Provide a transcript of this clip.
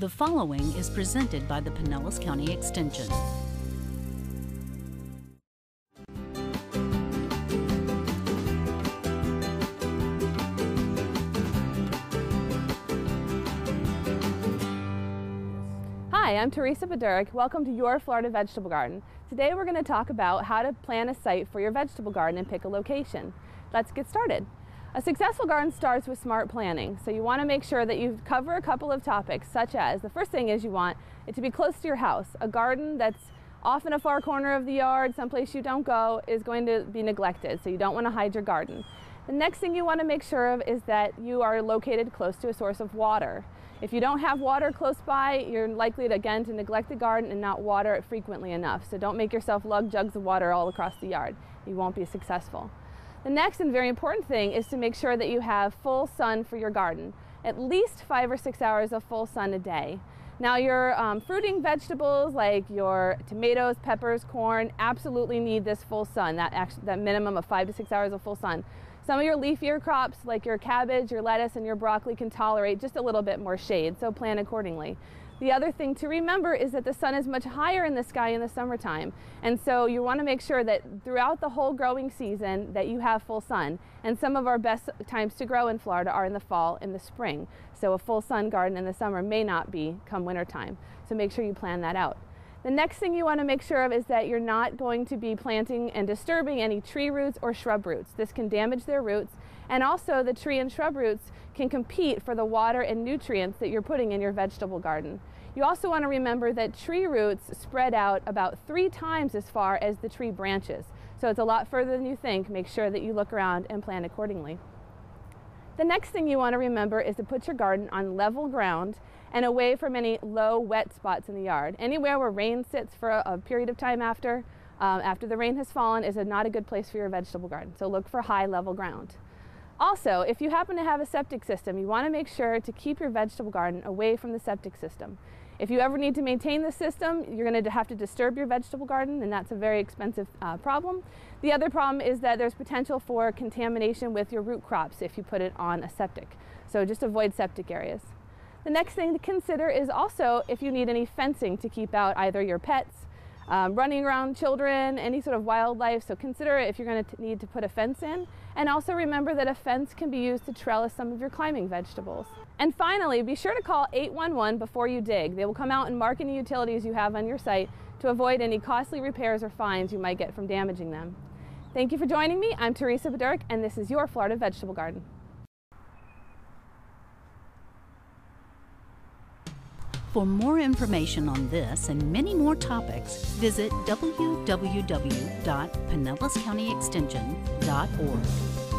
The following is presented by the Pinellas County Extension. Hi, I'm Theresa Badurek. Welcome to your Florida vegetable garden. Today we're going to talk about how to plan a site for your vegetable garden and pick a location. Let's get started. A successful garden starts with smart planning, so you want to make sure that you cover a couple of topics, such as the first thing is you want it to be close to your house. A garden that's off in a far corner of the yard, someplace you don't go, is going to be neglected, so you don't want to hide your garden. The next thing you want to make sure of is that you are located close to a source of water. If you don't have water close by, you're likely to, again, to neglect the garden and not water it frequently enough. So don't make yourself lug jugs of water all across the yard. You won't be successful. The next and very important thing is to make sure that you have full sun for your garden. At least 5 or 6 hours of full sun a day. Now your fruiting vegetables like your tomatoes, peppers, corn absolutely need this full sun, that minimum of 5 to 6 hours of full sun. Some of your leafier crops like your cabbage, your lettuce, and your broccoli can tolerate just a little bit more shade, so plan accordingly. The other thing to remember is that the sun is much higher in the sky in the summertime, and so you want to make sure that throughout the whole growing season that you have full sun. And some of our best times to grow in Florida are in the fall and the spring, so a full sun garden in the summer may not be come wintertime, so make sure you plan that out. The next thing you want to make sure of is that you're not going to be planting and disturbing any tree roots or shrub roots. This can damage their roots, and also the tree and shrub roots can compete for the water and nutrients that you're putting in your vegetable garden. You also want to remember that tree roots spread out about 3 times as far as the tree branches. So it's a lot further than you think. Make sure that you look around and plan accordingly. The next thing you want to remember is to put your garden on level ground and away from any low, wet spots in the yard. Anywhere where rain sits for a period of time after the rain has fallen is not a good place for your vegetable garden. So look for high level ground. Also, if you happen to have a septic system, you want to make sure to keep your vegetable garden away from the septic system. If you ever need to maintain the system, you're going to have to disturb your vegetable garden, and that's a very expensive problem. The other problem is that there's potential for contamination with your root crops if you put it on a septic. So just avoid septic areas. The next thing to consider is also if you need any fencing to keep out either your pets, running around children, any sort of wildlife. So consider if you're going to need to put a fence in. And also remember that a fence can be used to trellis some of your climbing vegetables. And finally, be sure to call 811 before you dig. They will come out and mark any utilities you have on your site to avoid any costly repairs or fines you might get from damaging them. Thank you for joining me. I'm Theresa Badurek, and this is your Florida Vegetable Garden. For more information on this and many more topics, visit www.pinellascountyextension.org.